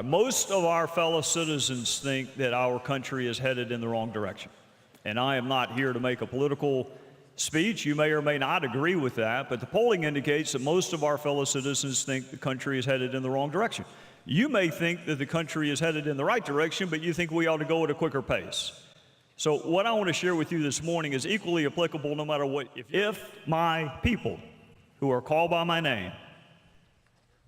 Most of our fellow citizens think that our country is headed in the wrong direction. And I am not here to make a political speech. You may or may not agree with that, but the polling indicates that most of our fellow citizens think the country is headed in the wrong direction. You may think that the country is headed in the right direction, but you think we ought to go at a quicker pace. So what I want to share with you this morning is equally applicable no matter what. If my people who are called by my name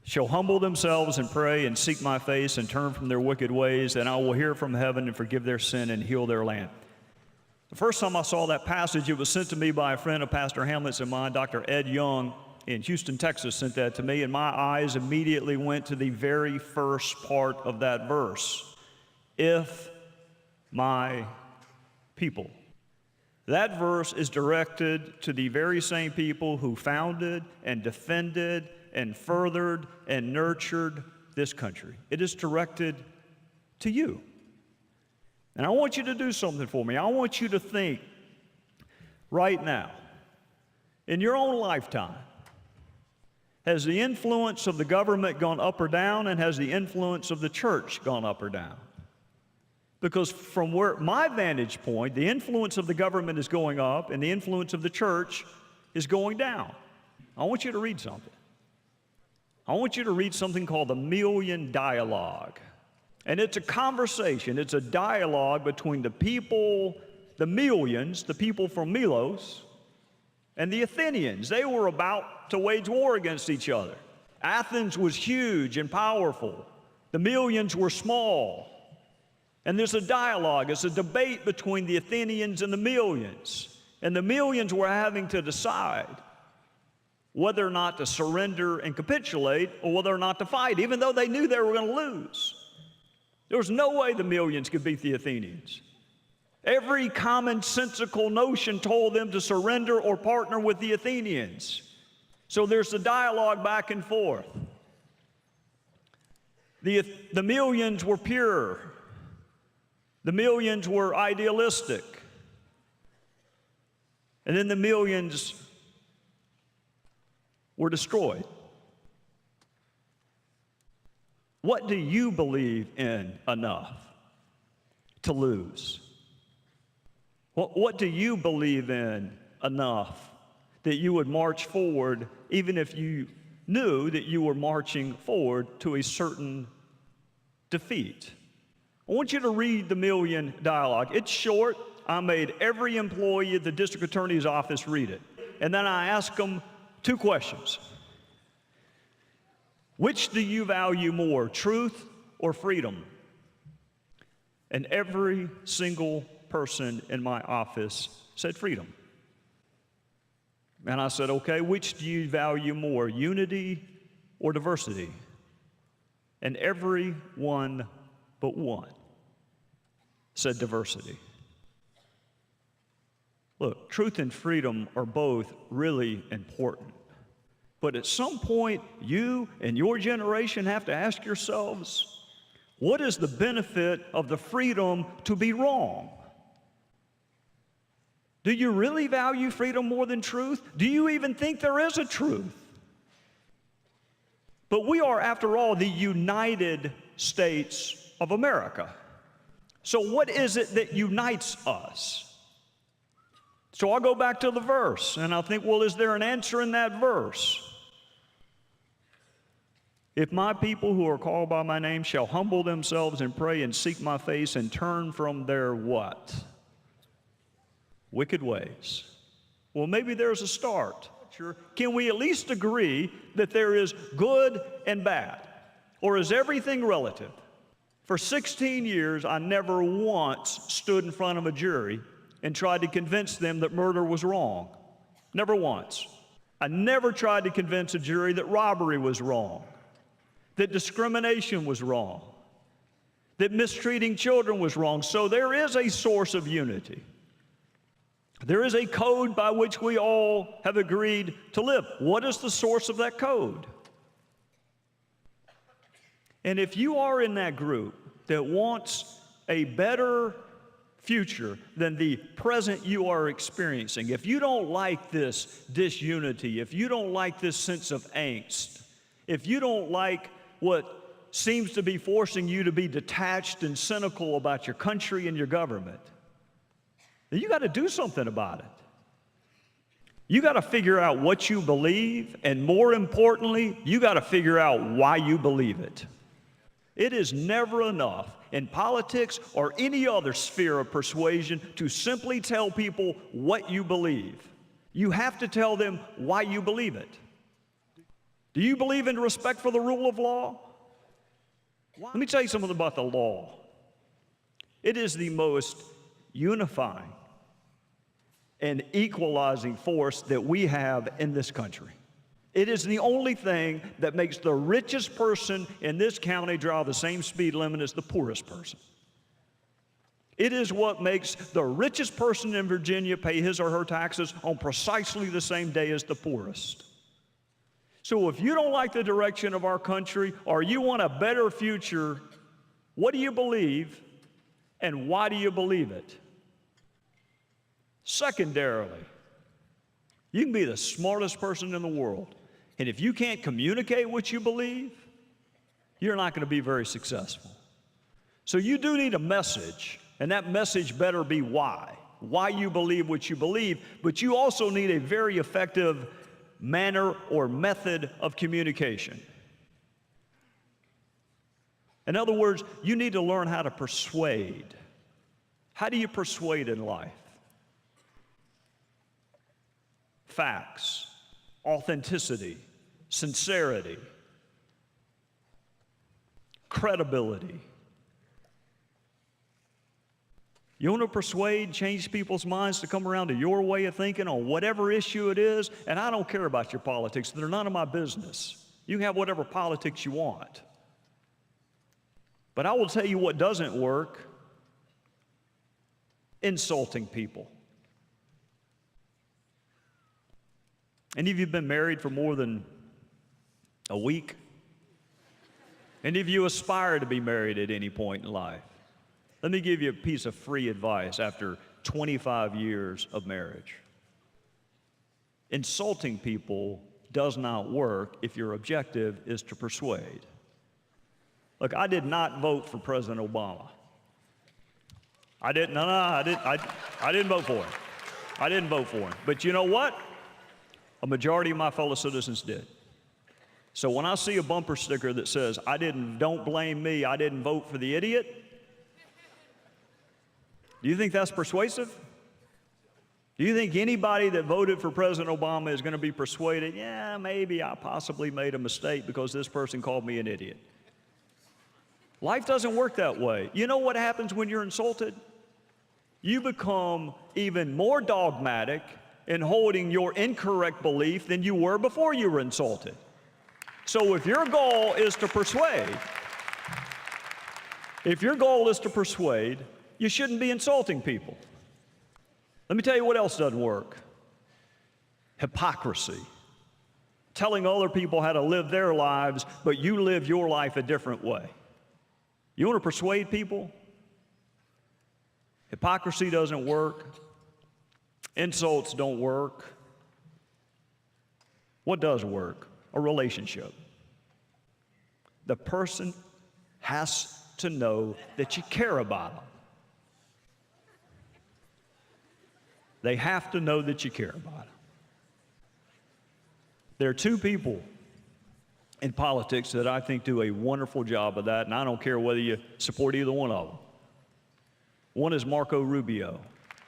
shall humble themselves and pray and seek my face and turn from their wicked ways, then I will hear from heaven and forgive their sin and heal their land. The first time I saw that passage, it was sent to me by a friend of Pastor Hamlet's and mine, Dr. Ed Young in Houston, Texas, sent that to me, and my eyes immediately went to the very first part of that verse. If my people. That verse is directed to the very same people who founded and defended and furthered and nurtured this country. It is directed to you. And I want you to do something for me. I want you to think right now, in your own lifetime, has the influence of the government gone up or down, and has the influence of the church gone up or down? Because from where my vantage point, the influence of the government is going up and the influence of the church is going down. I want you to read something. I want you to read something called the Million Dialogue. And it's a conversation, it's a dialogue between the people, the millions, the people from Milos, and the Athenians. They were about to wage war against each other. Athens was huge and powerful. The millions were small. And there's a dialogue, it's a debate between the Athenians and the millions. And the millions were having to decide whether or not to surrender and capitulate or whether or not to fight, even though they knew they were going to lose. There was no way the millions could beat the Athenians. Every commonsensical notion told them to surrender or partner with the Athenians. So there's the dialogue back and forth. The millions were pure. The millions were idealistic. And then the millions were destroyed. What do you believe in enough to lose? What do you believe in enough that you would march forward even if you knew that you were marching forward to a certain defeat? I want you to read the Million Dialogue. It's short. I made every employee at the district attorney's office read it. And then I asked them two questions. Which do you value more, truth or freedom? And every single person in my office said freedom. And I said, okay, which do you value more, unity or diversity? And every one but one said diversity. Look, truth and freedom are both really important. But at some point, you and your generation have to ask yourselves, what is the benefit of the freedom to be wrong? Do you really value freedom more than truth? Do you even think there is a truth? But we are, after all, the United States of America. So what is it that unites us? So I'll go back to the verse, and I'll think, well, is there an answer in that verse? If my people who are called by my name shall humble themselves and pray and seek my face and turn from their what? Wicked ways. Well, maybe there's a start. Can we at least agree that there is good and bad? Or is everything relative? For 16 years, I never once stood in front of a jury and tried to convince them that murder was wrong. Never once. I never tried to convince a jury that robbery was wrong, that discrimination was wrong, that mistreating children was wrong. So there is a source of unity. There is a code by which we all have agreed to live. What is the source of that code? And if you are in that group that wants a better future than the present you are experiencing, if you don't like this disunity, if you don't like this sense of angst, if you don't like what seems to be forcing you to be detached and cynical about your country and your government, then you got to do something about it. You got to figure out what you believe, and more importantly, you got to figure out why you believe it. It is never enough in politics or any other sphere of persuasion to simply tell people what you believe. You have to tell them why you believe it. Do you believe in respect for the rule of law? Let me tell you something about the law. It is the most unifying and equalizing force that we have in this country. It is the only thing that makes the richest person in this county drive the same speed limit as the poorest person. It is what makes the richest person in Virginia pay his or her taxes on precisely the same day as the poorest. So if you don't like the direction of our country or you want a better future, what do you believe and why do you believe it? Secondarily, you can be the smartest person in the world, and if you can't communicate what you believe, you're not going to be very successful. So you do need a message, and that message better be why you believe what you believe, but you also need a very effective manner or method of communication. In other words, you need to learn how to persuade. How do you persuade in life? Facts, authenticity, sincerity, credibility. You want to persuade, change people's minds to come around to your way of thinking on whatever issue it is, and I don't care about your politics. They're none of my business. You can have whatever politics you want. But I will tell you what doesn't work: insulting people. Any of you been married for more than a week? Any of you aspire to be married at any point in life? Let me give you a piece of free advice after 25 years of marriage. Insulting people does not work if your objective is to persuade. Look, I did not vote for President Obama. I didn't vote for him. I didn't vote for him. But you know what? A majority of my fellow citizens did. So when I see a bumper sticker that says, don't blame me, I didn't vote for the idiot, do you think that's persuasive? Do you think anybody that voted for President Obama is going to be persuaded, yeah, maybe I possibly made a mistake because this person called me an idiot? Life doesn't work that way. You know what happens when you're insulted? You become even more dogmatic in holding your incorrect belief than you were before you were insulted. So if your goal is to persuade, you shouldn't be insulting people. Let me tell you what else doesn't work. Hypocrisy. Telling other people how to live their lives, but you live your life a different way. You want to persuade people? Hypocrisy doesn't work. Insults don't work. What does work? A relationship. The person has to know that you care about them. They have to know that you care about them. There are two people in politics that I think do a wonderful job of that, and I don't care whether you support either one of them. One is Marco Rubio.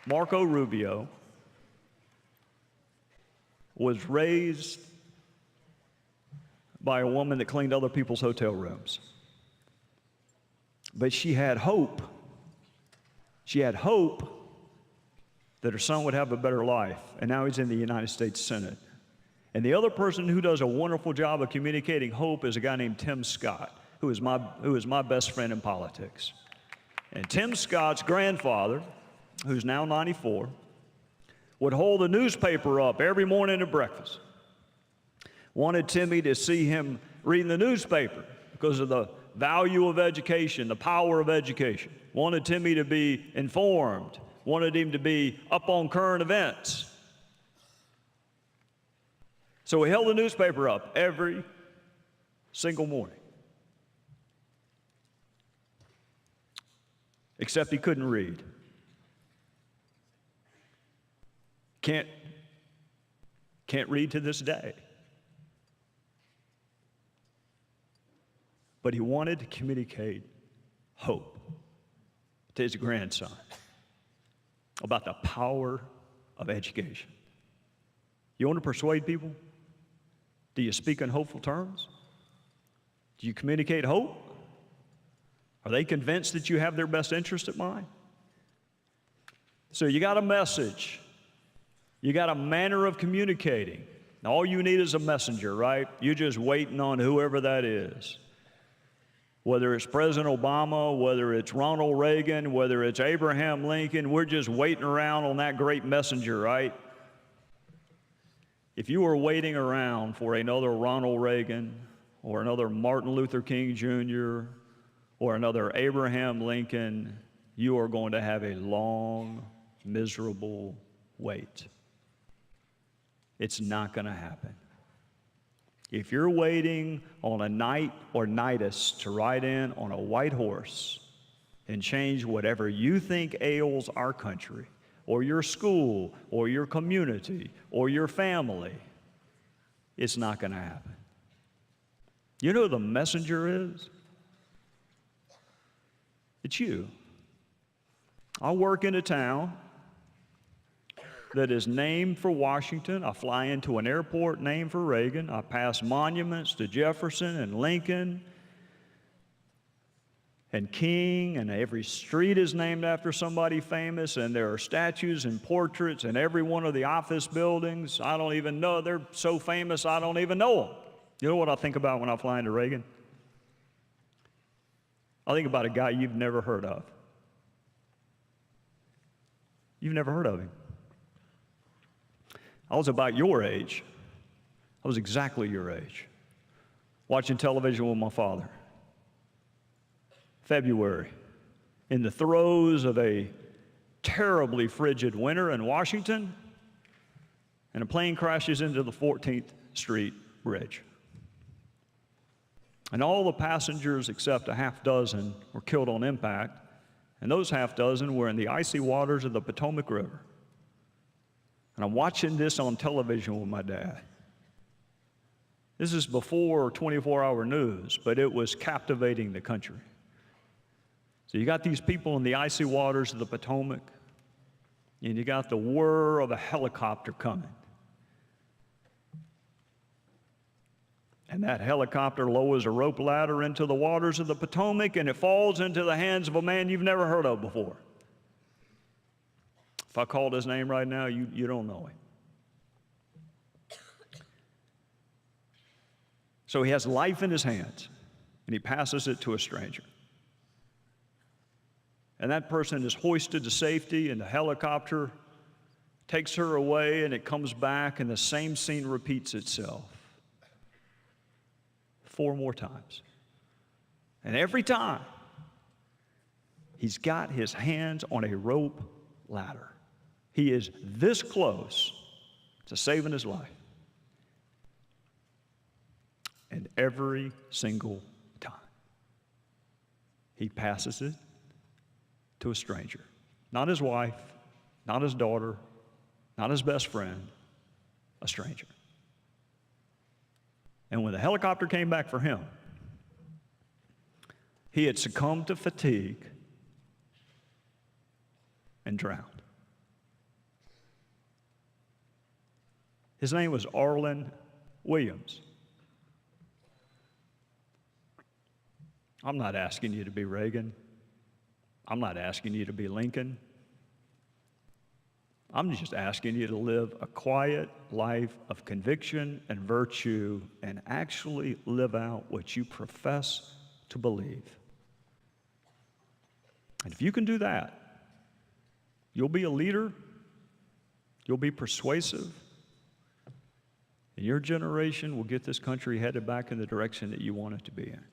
Marco Rubio was raised by a woman that cleaned other people's hotel rooms. But she had hope. She had hope that her son would have a better life, and now he's in the United States Senate. And the other person who does a wonderful job of communicating hope is a guy named Tim Scott, who is my best friend in politics. And Tim Scott's grandfather, who's now 94, would hold the newspaper up every morning at breakfast. Wanted Timmy to see him reading the newspaper because of the value of education, the power of education. Wanted Timmy to be informed. Wanted him to be up on current events. So he held the newspaper up every single morning. except he couldn't read. Can't read to this day. But he wanted to communicate hope to his grandson about the power of education. You want to persuade people? Do you speak in hopeful terms? Do you communicate hope? Are they convinced that you have their best interest at mind? So you got a message. You got a manner of communicating. Now, all you need is a messenger, right? You're just waiting on whoever that is. Whether it's President Obama, whether it's Ronald Reagan, whether it's Abraham Lincoln, we're just waiting around on that great messenger, right? If you were waiting around for another Ronald Reagan or another Martin Luther King Jr. or another Abraham Lincoln, you are going to have a long, miserable wait. It's not going to happen. If you're waiting on a knight or knightess to ride in on a white horse and change whatever you think ails our country, or your school, or your community, or your family, it's not going to happen. You know who the messenger is? It's you. I work in a town that is named for Washington. I fly into an airport named for Reagan. I pass monuments to Jefferson and Lincoln and King, and every street is named after somebody famous, and there are statues and portraits in every one of the office buildings. I don't even know. They're so famous, I don't even know them. You know what I think about when I fly into Reagan? I think about a guy you've never heard of. You've never heard of him. I was about your age. I was exactly your age, watching television with my father. February, in the throes of a terribly frigid winter in Washington, and a plane crashes into the 14th Street Bridge. And all the passengers except a half dozen were killed on impact, and those half dozen were in the icy waters of the Potomac River. And I'm watching this on television with my dad. This is before 24-hour news, but it was captivating the country. So you got these people in the icy waters of the Potomac, and you got the whir of a helicopter coming. And that helicopter lowers a rope ladder into the waters of the Potomac, and it falls into the hands of a man you've never heard of before. If I called his name right now, you don't know him. So he has life in his hands, and he passes it to a stranger. And that person is hoisted to safety, and the helicopter takes her away, and it comes back, and the same scene repeats itself 4 more times. And every time, he's got his hands on a rope ladder. He is this close to saving his life. And every single time, he passes it to a stranger. Not his wife, not his daughter, not his best friend, a stranger. And when the helicopter came back for him, he had succumbed to fatigue and drowned. His name was Arlen Williams. I'm not asking you to be Reagan. I'm not asking you to be Lincoln. I'm just asking you to live a quiet life of conviction and virtue and actually live out what you profess to believe. And if you can do that, you'll be a leader, you'll be persuasive, and your generation will get this country headed back in the direction that you want it to be in.